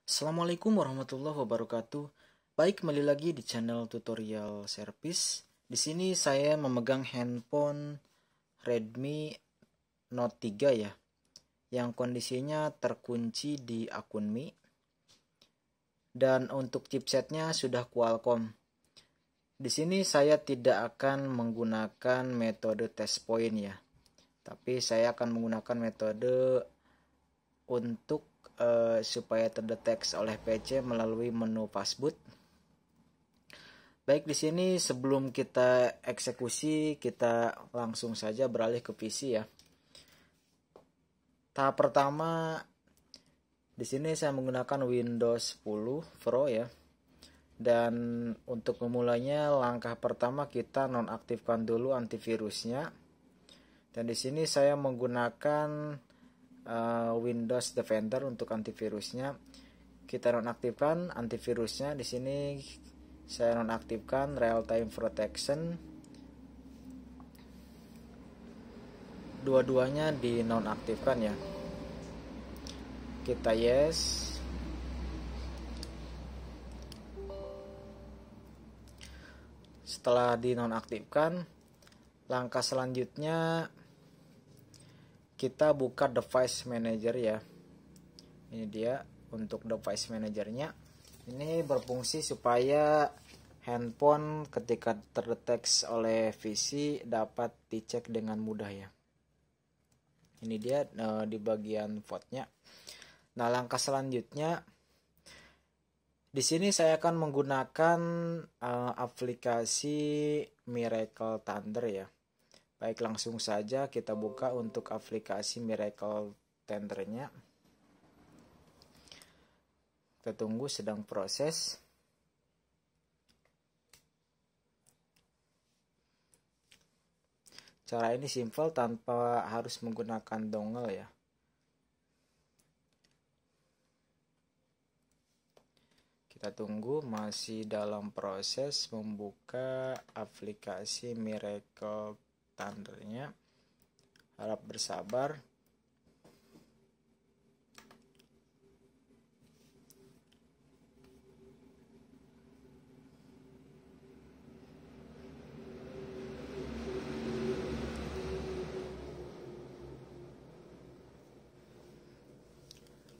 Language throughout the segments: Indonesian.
Assalamualaikum warahmatullahi wabarakatuh. Baik, kembali lagi di channel tutorial service. Di sini saya memegang handphone Redmi Note 3 ya, yang kondisinya terkunci di akun Mi. Dan untuk chipsetnya sudah Qualcomm. Di sini saya tidak akan menggunakan metode test point ya, tapi saya akan menggunakan metode untuk supaya terdeteksi oleh PC melalui menu fastboot. Baik, di sini sebelum kita eksekusi, kita langsung saja beralih ke PC ya. Tahap pertama, di sini saya menggunakan Windows 10 Pro ya. Dan untuk memulainya, langkah pertama kita nonaktifkan dulu antivirusnya. Dan di sini saya menggunakan Windows Defender untuk antivirusnya. Kita nonaktifkan antivirusnya. Di sini saya nonaktifkan real time protection. Dua-duanya dinonaktifkan ya. Kita yes. Setelah dinonaktifkan, langkah selanjutnya kita buka device manager ya. Ini dia untuk device manajernya. Ini berfungsi supaya handphone ketika terdeteksi oleh VC dapat dicek dengan mudah ya. Ini dia di bagian font-nya. Nah, langkah selanjutnya di sini saya akan menggunakan aplikasi Miracle Thunder ya. Baik, langsung saja kita buka untuk aplikasi Miracle Thunder-nya. Kita tunggu, sedang proses. Cara ini simple tanpa harus menggunakan dongle ya. Kita tunggu, masih dalam proses membuka aplikasi Miracle Thunder-nya. Harap bersabar.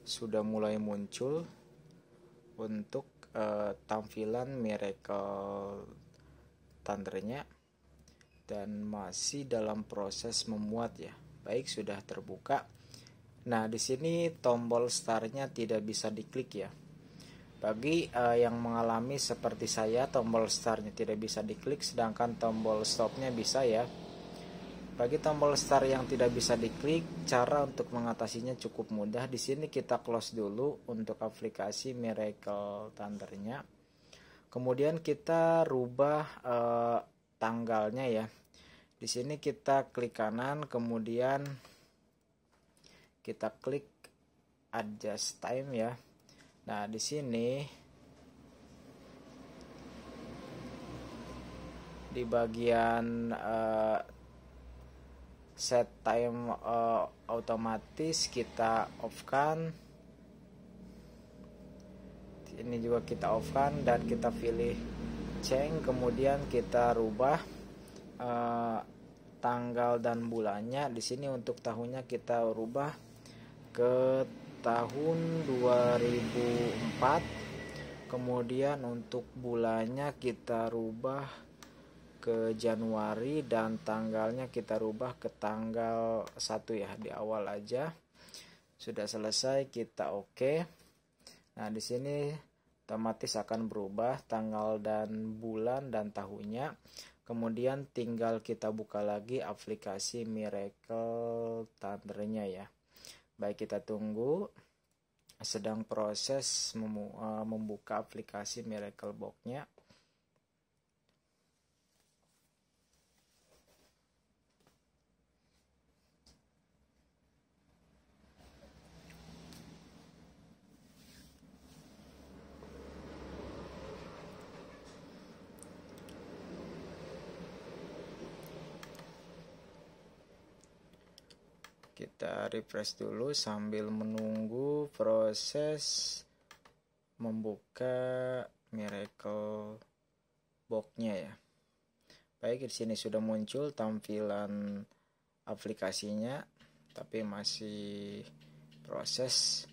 Sudah mulai muncul untuk tampilan Miracle Thunder-nya dan masih dalam proses memuat ya. Baik, sudah terbuka. Nah, di sini tombol start-nya tidak bisa diklik ya. Bagi yang mengalami seperti saya, tombol start-nya tidak bisa diklik, sedangkan tombol stop-nya bisa ya. Bagi tombol start yang tidak bisa diklik, cara untuk mengatasinya cukup mudah. Di sini kita close dulu untuk aplikasi Miracle Thunder-nya. Kemudian kita rubah tanggalnya ya. Di sini kita klik kanan, kemudian kita klik adjust time ya. Nah, di sini di bagian set time otomatis kita off-kan. Ini juga kita off-kan dan kita pilih change, kemudian kita rubah tanggal dan bulannya. Di sini untuk tahunnya kita rubah ke tahun 2004. Kemudian untuk bulannya kita rubah ke Januari dan tanggalnya kita rubah ke tanggal 1 ya, di awal aja. Sudah selesai, kita oke. Nah, di sini otomatis akan berubah tanggal dan bulan dan tahunnya. Kemudian tinggal kita buka lagi aplikasi Miracle Thunder-nya ya. Baik, kita tunggu. Sedang proses membuka aplikasi Miracle Box-nya. Kita refresh dulu sambil menunggu proses membuka Miracle Box-nya ya. Baik, di sini sudah muncul tampilan aplikasinya, tapi masih proses.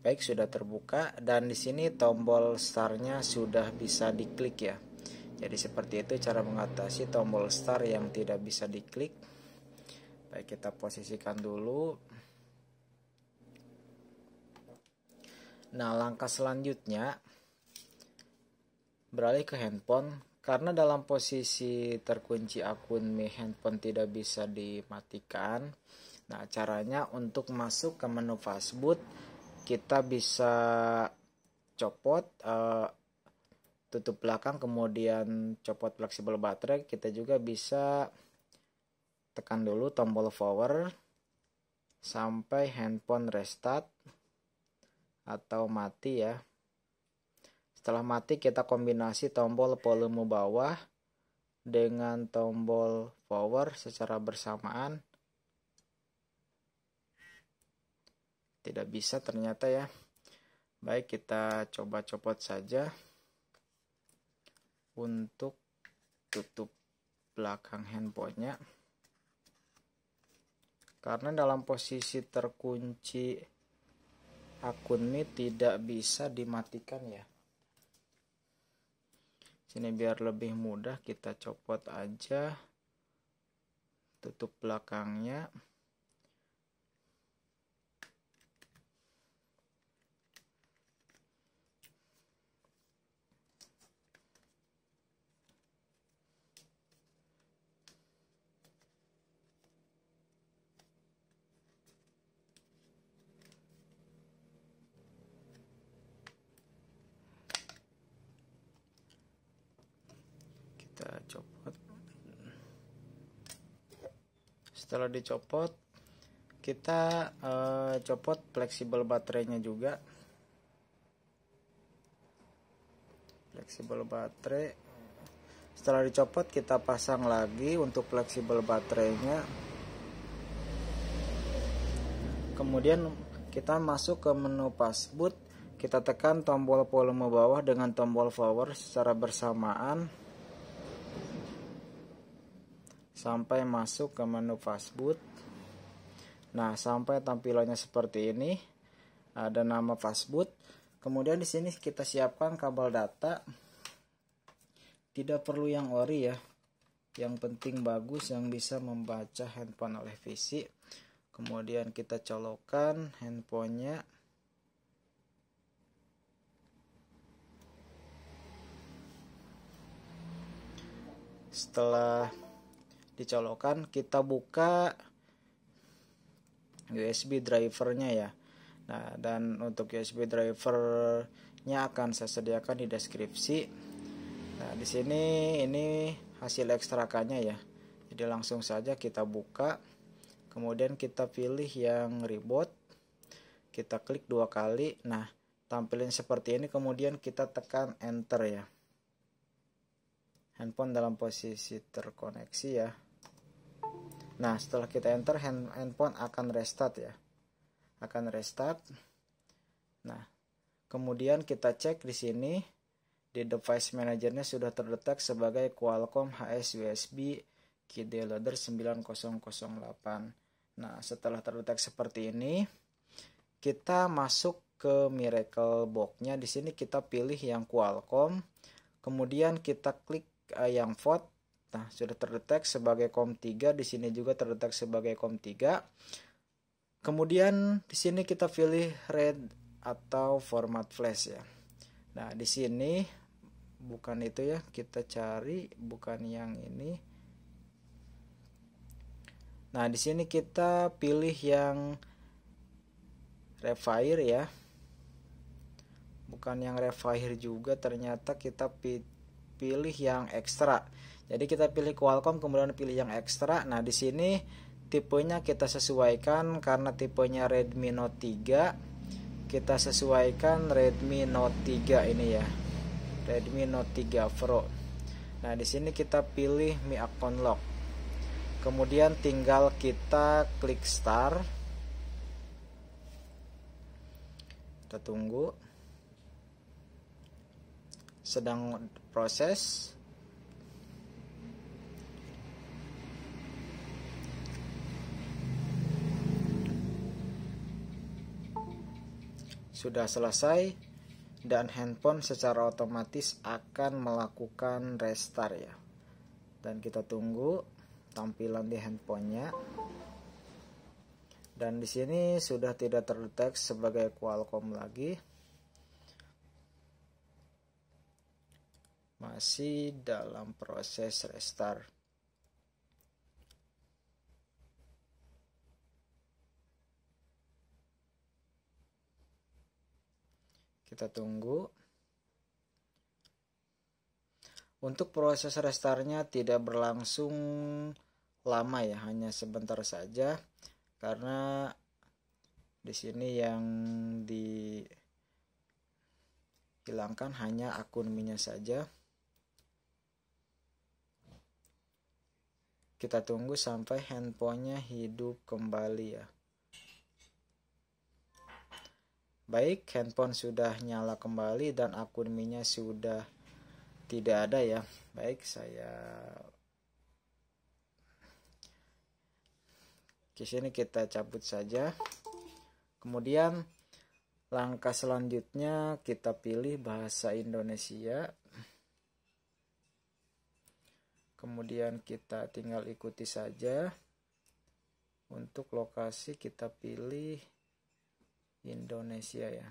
Baik, sudah terbuka dan di sini tombol start-nya sudah bisa diklik ya. Jadi seperti itu cara mengatasi tombol start yang tidak bisa diklik. Baik, kita posisikan dulu. Nah, langkah selanjutnya beralih ke handphone. Karena dalam posisi terkunci akun Mi handphone tidak bisa dimatikan. Nah, caranya untuk masuk ke menu fastboot, kita bisa copot tutup belakang, kemudian copot fleksibel baterai. Kita juga bisa tekan dulu tombol power sampai handphone restart atau mati ya. Setelah mati, kita kombinasi tombol volume bawah dengan tombol power secara bersamaan. Tidak bisa ternyata ya. Baik, kita coba copot saja untuk tutup belakang handphonenya. Karena dalam posisi terkunci akun Mi tidak bisa dimatikan ya. Sini biar lebih mudah, kita copot aja tutup belakangnya. Kita copot. Setelah dicopot, kita copot fleksibel baterainya juga. Fleksibel baterai. Setelah dicopot, kita pasang lagi untuk fleksibel baterainya. Kemudian kita masuk ke menu fastboot. Kita tekan tombol volume bawah dengan tombol power secara bersamaan sampai masuk ke menu fastboot. Nah, sampai tampilannya seperti ini. Ada nama fastboot. Kemudian di sini kita siapkan kabel data. Tidak perlu yang ori ya. Yang penting bagus, yang bisa membaca handphone oleh fisik. Kemudian kita colokkan handphonenya. Setelah dicolokkan, kita buka USB drivernya ya. Nah, dan untuk USB drivernya akan saya sediakan di deskripsi. Nah, di sini ini hasil ekstrakannya ya. Jadi langsung saja kita buka. Kemudian kita pilih yang reboot. Kita klik 2 kali. Nah, tampilin seperti ini. Kemudian kita tekan enter ya. Handphone dalam posisi terkoneksi ya. Nah, setelah kita enter, handphone akan restart ya. Akan restart. Nah, kemudian kita cek di sini di device manajernya sudah terdetek sebagai Qualcomm HS USB KD Loader 9008. Nah, setelah terdetek seperti ini, kita masuk ke Miracle Box-nya. Di sini kita pilih yang Qualcomm. Kemudian kita klik yang vote. Nah, sudah terdetek sebagai COM3, di sini juga terdetek sebagai COM3. Kemudian di sini kita pilih RAID atau format flash ya. Nah, di sini bukan itu ya, kita cari bukan yang ini. Nah, di sini kita pilih yang Refire ya. Bukan yang Refire juga, ternyata kita pilih yang ekstra. Jadi kita pilih Qualcomm kemudian pilih yang ekstra. Nah, di sini tipenya kita sesuaikan karena tipenya Redmi Note 3. Kita sesuaikan Redmi Note 3 ini ya. Redmi Note 3 Pro. Nah, di sini kita pilih Mi Account Lock. Kemudian tinggal kita klik start. Kita tunggu. Sedang proses. Sudah selesai dan handphone secara otomatis akan melakukan restart ya. Dan kita tunggu tampilan di handphonenya. Dan di sini sudah tidak terdeteksi sebagai Qualcomm lagi. Masih dalam proses restart. Kita tunggu. Untuk proses restartnya tidak berlangsung lama ya, hanya sebentar saja karena di sini yang dihilangkan hanya akun Mi-nya saja. Kita tunggu sampai handphonenya hidup kembali ya. Baik, handphone sudah nyala kembali dan akun Mi-nya sudah tidak ada ya. Baik, di sini kita cabut saja. Kemudian langkah selanjutnya kita pilih bahasa Indonesia. Kemudian kita tinggal ikuti saja. Untuk lokasi kita pilih Indonesia ya.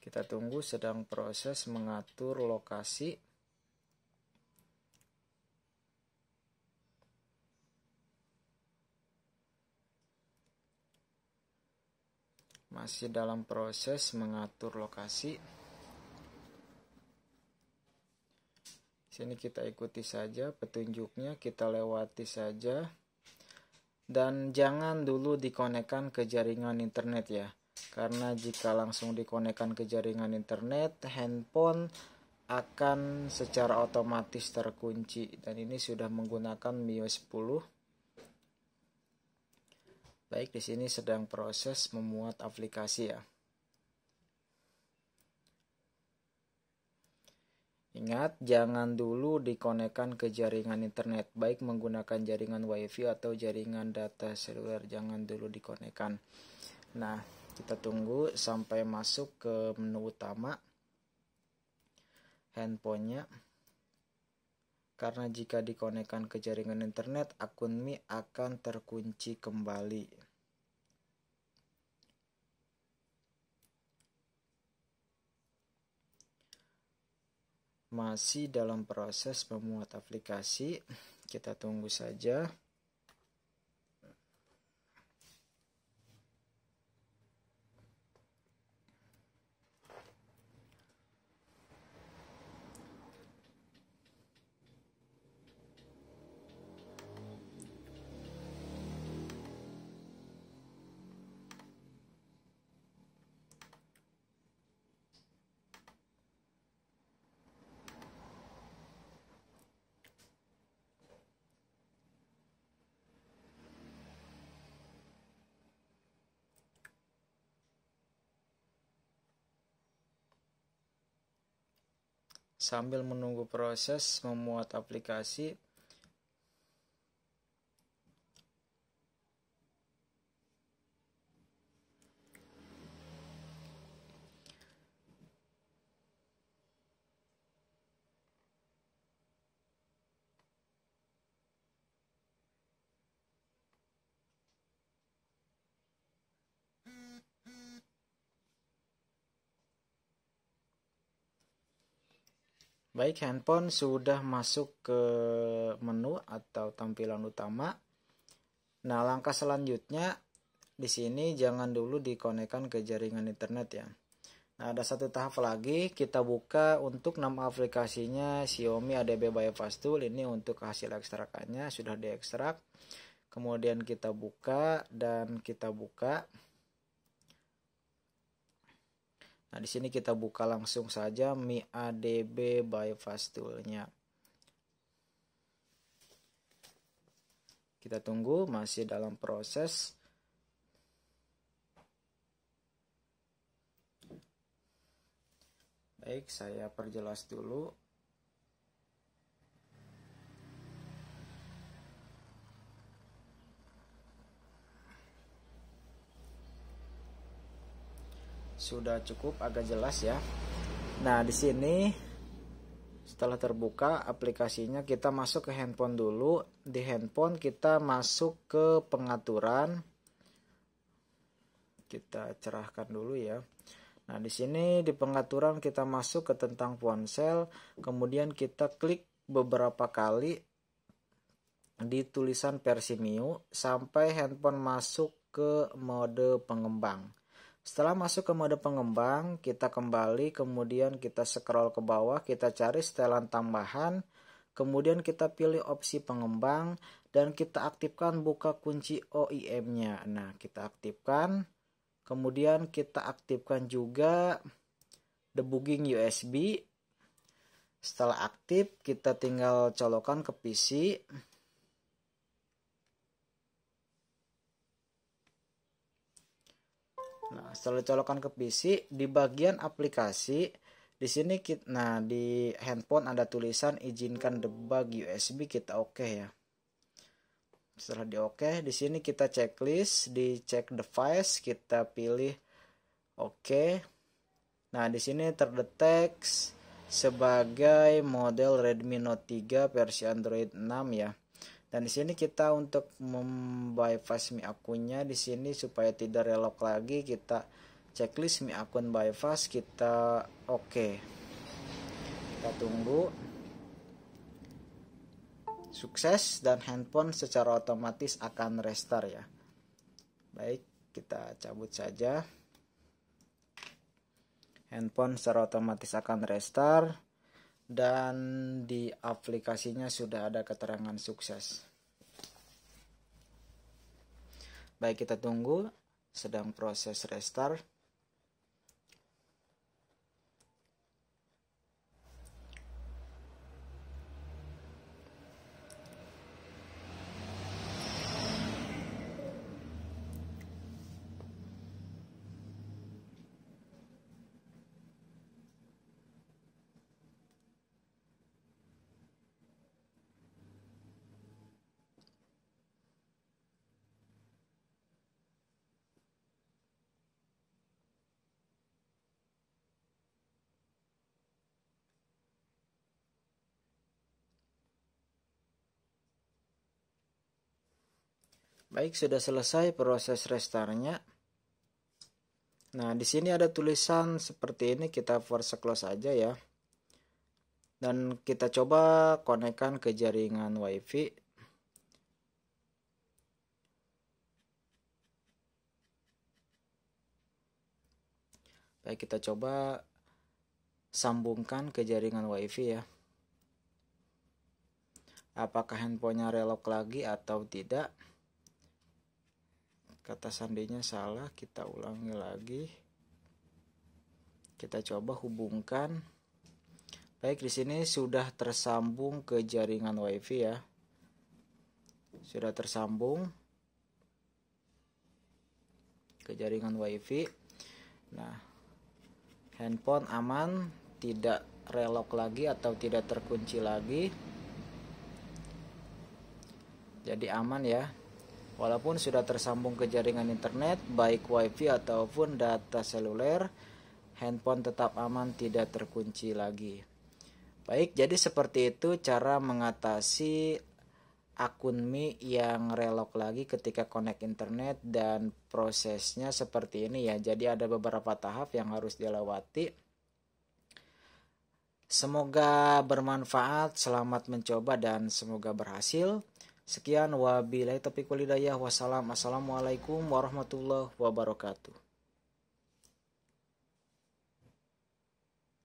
Kita tunggu, sedang proses mengatur lokasi. Masih dalam proses mengatur lokasi. Sini kita ikuti saja petunjuknya, kita lewati saja. Dan jangan dulu dikonekkan ke jaringan internet ya. Karena jika langsung dikonekkan ke jaringan internet, handphone akan secara otomatis terkunci. Dan ini sudah menggunakan MIUI 10. Baik, di sini sedang proses memuat aplikasi ya. Ingat, jangan dulu dikonekkan ke jaringan internet, baik menggunakan jaringan WiFi atau jaringan data seluler, jangan dulu dikonekkan. Nah, kita tunggu sampai masuk ke menu utama handphonenya. Karena jika dikonekkan ke jaringan internet, akun Mi akan terkunci kembali. Masih dalam proses memuat aplikasi, kita tunggu saja. Sambil menunggu proses memuat aplikasi, baik, handphone sudah masuk ke menu atau tampilan utama. Nah, langkah selanjutnya di sini jangan dulu dikonekkan ke jaringan internet ya. Nah, ada satu tahap lagi, kita buka untuk nama aplikasinya Xiaomi ADB by Fasttool. Ini untuk hasil ekstrakannya sudah diekstrak. Kemudian kita buka dan kita buka. Nah, di sini kita buka langsung saja Mi ADB by Fasttool-nya. Kita tunggu, masih dalam proses. Baik, saya perjelas dulu. Sudah cukup agak jelas ya. Nah, di sini setelah terbuka aplikasinya, kita masuk ke handphone dulu. Di handphone kita masuk ke pengaturan. Kita cerahkan dulu ya. Nah, di sini di pengaturan kita masuk ke tentang ponsel, kemudian kita klik beberapa kali di tulisan versi MIUI sampai handphone masuk ke mode pengembang. Setelah masuk ke mode pengembang, kita kembali, kemudian kita scroll ke bawah, kita cari setelan tambahan, kemudian kita pilih opsi pengembang, dan kita aktifkan buka kunci OIM-nya. Nah, kita aktifkan, kemudian kita aktifkan juga debugging USB. Setelah aktif, kita tinggal colokan ke PC. Nah, setelah colokan ke PC, di bagian aplikasi, di sini di handphone ada tulisan izinkan debug USB, kita oke ya. Setelah di oke, di sini kita checklist, di check device, kita pilih oke. Nah, di sini terdeteksi sebagai model Redmi Note 3 versi Android 6 ya. Dan di sini kita untuk membypass Mi akunnya, di sini supaya tidak relok lagi, kita checklist Mi akun bypass, kita oke. Kita tunggu. Sukses dan handphone secara otomatis akan restart ya. Baik, kita cabut saja. Handphone secara otomatis akan restart. Dan di aplikasinya sudah ada keterangan sukses. Baik, kita tunggu, sedang proses restart. Baik, sudah selesai proses restartnya. Nah, di sini ada tulisan seperti ini, kita force close aja ya. Dan kita coba konekkan ke jaringan WiFi. Baik, kita coba sambungkan ke jaringan WiFi ya. Apakah handphonenya relok lagi atau tidak? Kata sandinya salah, kita ulangi lagi. Kita coba hubungkan. Baik, di sini sudah tersambung ke jaringan WiFi ya. Sudah tersambung ke jaringan WiFi. Nah, handphone aman, tidak relok lagi atau tidak terkunci lagi. Jadi aman ya. Walaupun sudah tersambung ke jaringan internet, baik WiFi ataupun data seluler, handphone tetap aman, tidak terkunci lagi. Baik, jadi seperti itu cara mengatasi akun Mi yang relok lagi ketika connect internet, dan prosesnya seperti ini ya. Jadi ada beberapa tahap yang harus dilewati. Semoga bermanfaat, selamat mencoba dan semoga berhasil. Sekian, wabillahi taufiq wal hidayah. Wassalamualaikum warahmatullahi wabarakatuh.